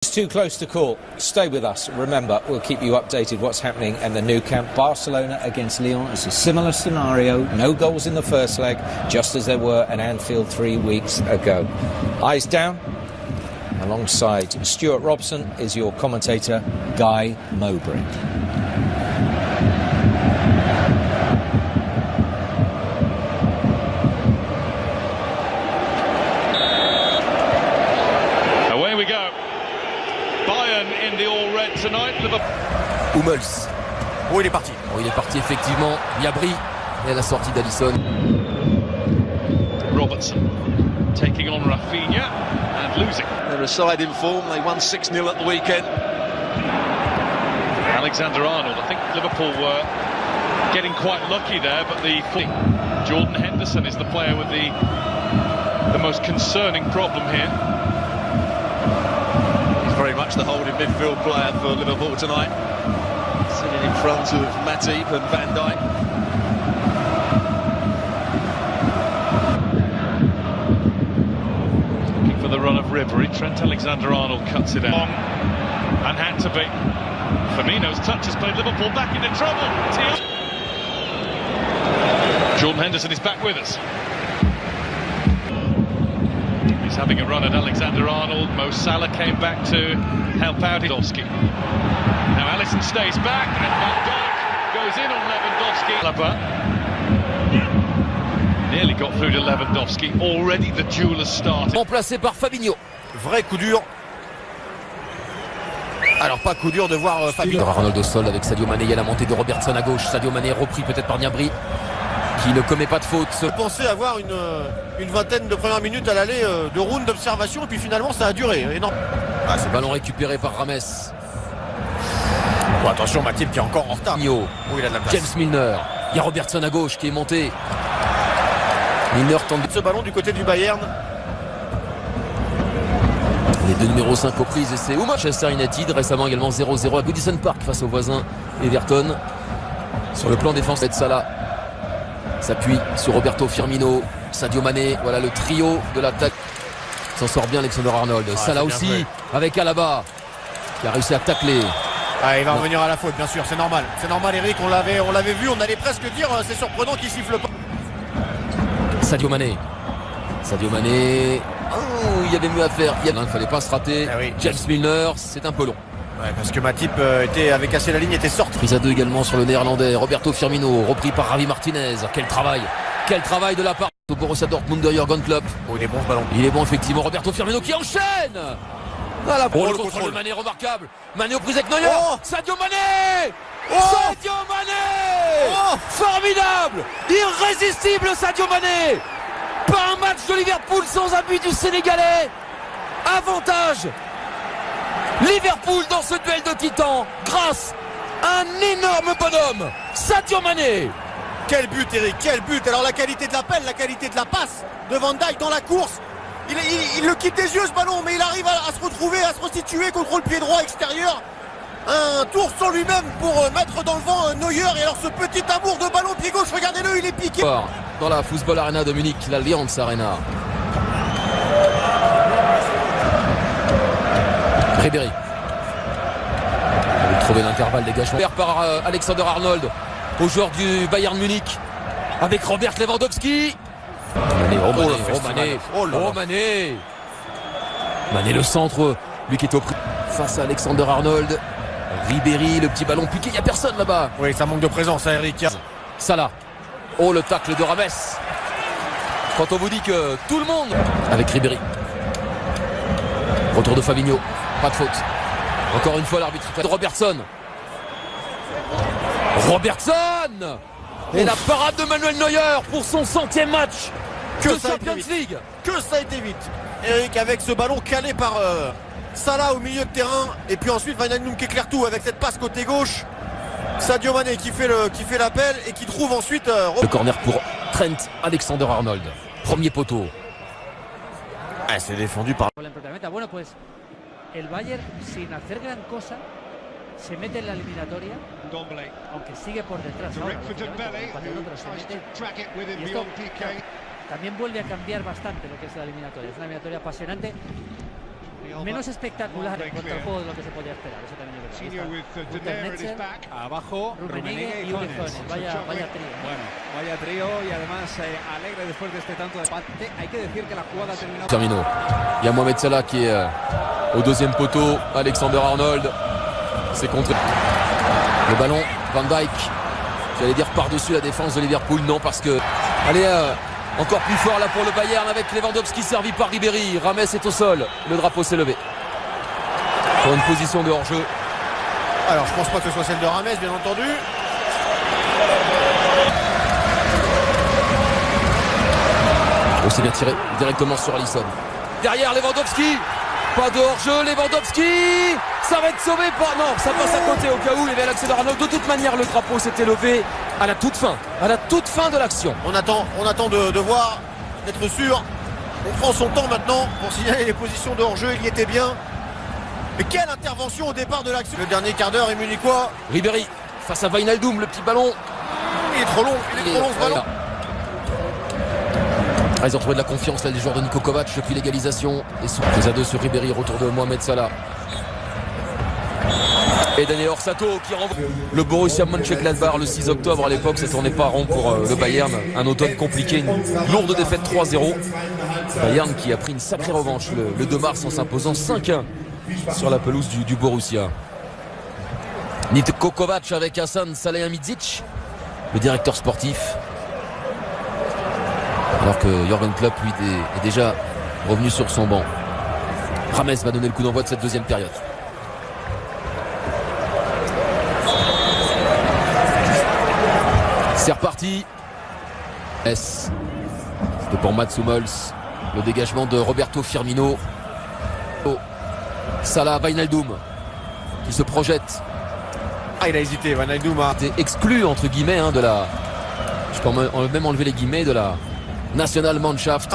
It's too close to call. Stay with us. Remember, we'll keep you updated what's happening in the Nou Camp. Barcelona against Lyon. It's a similar scenario. No goals in the first leg, just as there were at Anfield 3 weeks ago. Eyes down. Alongside Stuart Robson is your commentator, Guy Mowbray. Away we go. Bayern in the all red tonight. Hummels. Oh, il est parti. Oh, il est parti effectivement. Gnabry et la sortie d'Alisson. Robertson taking on Rafinha and losing. They're a side in form. They won 6-0 at the weekend. Alexander-Arnold. I think Liverpool were getting quite lucky there, but Jordan Henderson is the player with the most concerning problem here. Very much the holding midfield player for Liverpool tonight. Sitting in front of Matip and Van Dijk. Looking for the run of Ribery. Trent Alexander-Arnold cuts it out. And had to be. Firmino's touch has played Liverpool back into trouble. Jordan Henderson is back with us. He's having a run at Alexander-Arnold. Mo Salah came back to help out Lewandowski. Now Alisson stays back and Van Dijk goes in on Lewandowski. Alaba nearly got through to Lewandowski. Already the duel has started. Remplacé par Fabinho. Vrai coup dur. Alors pas coup dur de voir Fabinho. Arnold au sol avec Sadio Mané. Il y a la montée de Robertson à gauche. Sadio Mané repris peut-être par Gnabry, qui ne commet pas de faute. Je pensais avoir une vingtaine de premières minutes à l'aller de round d'observation et puis finalement ça a duré. Et non. Ah, ce ballon récupéré par Rames. Oh, attention, Matip qui est encore en retard. Oh, il a de la place. James Milner. Il y a Robertson à gauche qui est monté. Milner tente ce ballon du côté du Bayern. Les deux numéros 5 aux prises et c'est Manchester United. Récemment également 0-0 à Goodison Park face aux voisins Everton. Sur le plan défensif, Salah s'appuie sur Roberto Firmino, Sadio Mané, voilà le trio de l'attaque. S'en sort bien Alexander-Arnold. Ah, Salah aussi avec Alaba qui a réussi à tacler. Ah, il va revenir à la faute, bien sûr, c'est normal. C'est normal, Eric, on l'avait vu, on allait presque dire c'est surprenant qu'il siffle pas. Sadio Mané. Oh, il y avait mieux à faire. Il ne fallait pas se rater. Ah oui. James Milner, c'est un peu long. Ouais, parce que Matip avait cassé la ligne, était sorti. Prise à deux également sur le néerlandais. Roberto Firmino, repris par Javi Martinez. Quel travail de la part de Borussia Dortmund de Jürgen Klopp. Oh, il est bon ce ballon. Il est bon effectivement. Roberto Firmino qui enchaîne. Voilà, oh, le contrôle de Mané remarquable. Mané aux prises avec Neuer. Oh, Sadio Mané. Sadio Mané. Formidable, irrésistible Sadio Mané. Pas un match de Liverpool sans appui du Sénégalais. Avantage Liverpool dans ce duel de titans grâce à un énorme bonhomme, Sadio Mané. Quel but, Eric, quel but. Alors la qualité de l'appel, la qualité de la passe de Van Dijk dans la course. Il le quitte des yeux ce ballon, mais il arrive à se retrouver, à se restituer, contrôle pied droit extérieur. Un tour sur lui-même pour mettre dans le vent Neuer. Et alors ce petit amour de ballon pied gauche, regardez-le, il est piqué. Dans la Football Arena de Munich, la Allianz Arena. Ribéry. Il va trouver l'intervalle dégagement par Alexander-Arnold au joueur du Bayern Munich avec Robert Lewandowski. Mané le centre, lui qui est au prix face à Alexander-Arnold. Ribéry, le petit ballon piqué, il n'y a personne là-bas. Oui, ça manque de présence, hein, Eric. Salah. Oh, le tacle de Rames. Quand on vous dit que tout le monde avec Ribéry. Retour de Fabinho. Pas de faute. Encore une fois l'arbitre. Robertson. Et la parade de Manuel Neuer pour son 100e match de Champions League. Que ça a été vite. Eric avec ce ballon calé par Salah au milieu de terrain. Et puis ensuite Van Aanholt qui éclaire tout avec cette passe côté gauche. Sadio Mané qui fait l'appel et qui trouve ensuite le corner pour Trent Alexander-Arnold. Premier poteau. Ah, c'est défendu par... Bueno, pues el Bayern sin hacer gran cosa se mete en la eliminatoria, aunque sigue por detrás ahora, pero se mete, y esto también vuelve a cambiar bastante lo que es la eliminatoria. Es una eliminatoria apasionante. menos espectacular en contra el juego de lo que se podía esperar. Eso también es verdad. Abajo, Rummenigge y Uli Hoeneß. Vaya trío. Bueno, vaya trío y además alegre después de este tanto de empate. Hay que decir que la jugada ha terminado. Firmino. Il y a Mohamed Salah qui est au deuxième poteau. Alexander Arnold. C'est contre. Le ballon, Van Dijk. J'allais dire par-dessus la défense de Liverpool. Non, parce que. Allez, encore plus fort là pour le Bayern avec Lewandowski servi par Ribéry. Rames est au sol. Le drapeau s'est levé. Pour une position de hors-jeu. Alors je pense pas que ce soit celle de Rames, bien entendu. Oh, c'est bien tiré directement sur Alisson. Derrière Lewandowski. Pas de hors-jeu, Lewandowski. Ça va être sauvé par... Non, ça passe à côté au cas où il y avait l'accès d'Arnold. De toute manière, le drapeau s'était levé à la toute fin de l'action. On attend de voir, d'être sûr. On prend son temps maintenant pour signaler les positions de hors-jeu, il y était bien. Mais quelle intervention au départ de l'action. Le dernier quart d'heure est munichois. Ribéry face à Wijnaldum, le petit ballon. Il est trop long, ce ballon. Ils ont trouvé de la confiance là, les joueurs de Niko Kovac depuis l'égalisation. Et sont 2-2 sur Ribéry, retour de Mohamed Salah. Et Daniel Orsato qui renvoie. Le Borussia Mönchengladbach le 6 octobre à l'époque, ça tournait pas rond pour le Bayern. Un automne compliqué, une lourde défaite 3-0. Bayern qui a pris une sacrée revanche le 2 mars en s'imposant 5-1 sur la pelouse du Borussia. Niko Kovac avec Hassan Salihamidzic, le directeur sportif. Alors que Jürgen Klopp lui est déjà revenu sur son banc. Rames va donner le coup d'envoi de cette deuxième période. C'est reparti. C'est pour Mats Hummels. Le dégagement de Roberto Firmino. Oh. Salah, Wijnaldum qui se projette. Ah, il a hésité, Wijnaldum a été exclu entre guillemets de la... Je peux même enlever les guillemets de la Nationalmannschaft.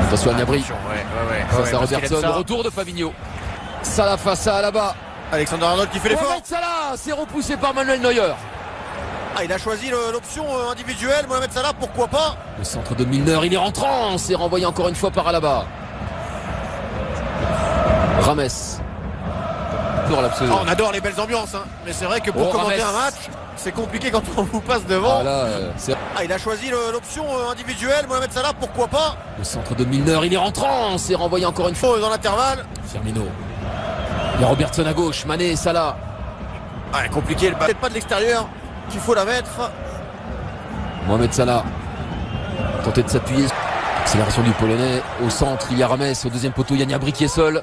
Attention à Gnabry. Face à Robertson. Le retour de Fabinho. Salah face à Alaba. Alexander Arnold qui fait l'effort. Mohamed Salah, c'est repoussé par Manuel Neuer. Ah, il a choisi l'option individuelle. Mohamed Salah, pourquoi pas. Le centre de Milner, il est rentrant. C'est renvoyé encore une fois par Alaba. Rames. On adore les belles ambiances, mais c'est vrai que pour commenter un match, c'est compliqué quand on vous passe devant. Il a choisi l'option individuelle. Mohamed Salah, pourquoi pas. Le centre de Milner, il est rentrant. C'est renvoyé encore une fois dans l'intervalle. Firmino. Il y a Robertson à gauche, Mané et Salah. Compliqué, peut-être pas de l'extérieur qu'il faut la mettre. Mohamed Salah tenter de s'appuyer. Accélération du Polonais. Au centre, il y a Rames. Au deuxième poteau, il y a Gnabry qui est seul.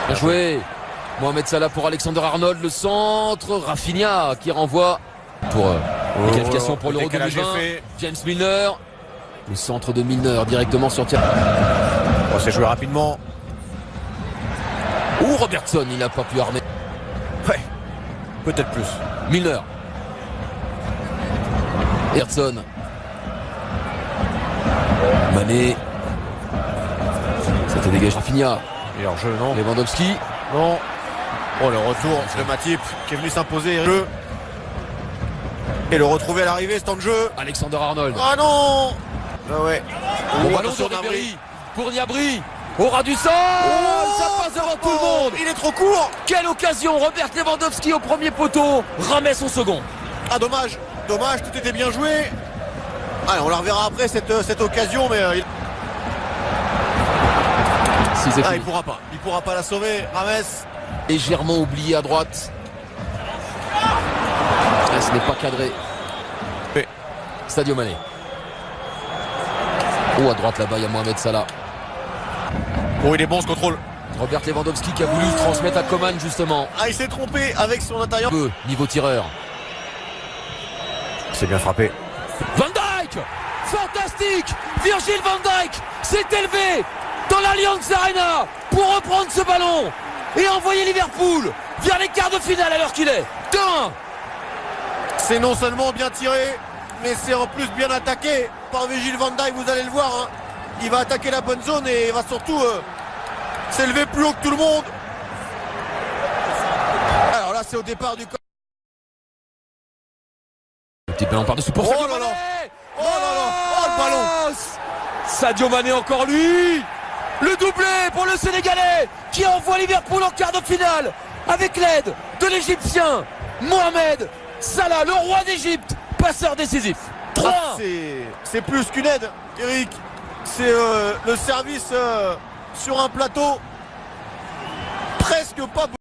Bien joué. Mohamed Salah pour Alexander Arnold. Le centre. Rafinha qui renvoie pour les qualifications pour l'Euro 2020. James Milner. Le centre de Milner directement sur tir. C'est joué rapidement. Ou Robertson, il n'a pas pu armer. Ouais, peut-être plus. Milner. Robertson. Mané. Ça te dégage Rafinha. Et hors jeu, non. Lewandowski. Non. Oh, le retour de Matip qui est venu s'imposer. Et le retrouver à l'arrivée, c'est temps de jeu. Alexander Arnold. Ah non. Ah ouais. Bon ballon de Ribéry pour Gnabry. Au ras du sol. Ça passe devant tout le monde. Il est trop court. Quelle occasion. Robert Lewandowski au premier poteau. Rames au second. Ah dommage. Dommage, tout était bien joué. Allez, on la reverra après cette occasion, mais il pourra pas la sauver. Rames légèrement oublié à droite. Ce n'est pas cadré. Sadio Mané. À droite là-bas, il y a Mohamed Salah. Il est bon ce contrôle. Robert Lewandowski qui a voulu transmettre à Coman justement. Il s'est trompé avec son intérieur. Niveau tireur. C'est bien frappé. Van Dijk. Fantastique. Virgil van Dijk s'est élevé dans l'Allianz Arena pour reprendre ce ballon et envoyer Liverpool vers les quarts de finale à l'heure qu'il est. 2-1. C'est non seulement bien tiré, mais c'est en plus bien attaqué par Virgil van Dijk, vous allez le voir. Il va attaquer la bonne zone et il va surtout s'élever plus haut que tout le monde. Alors là, c'est au départ du... Le petit ballon par-dessus pour Sadio Mané. Oh là là. Oh le ballon. Sadio Mané encore lui. Le doublé pour le Sénégalais qui envoie Liverpool en quart de finale avec l'aide de l'Égyptien Mohamed Salah, le roi d'Égypte, passeur décisif. 3-1. C'est plus qu'une aide, Eric. C'est le service sur un plateau presque pas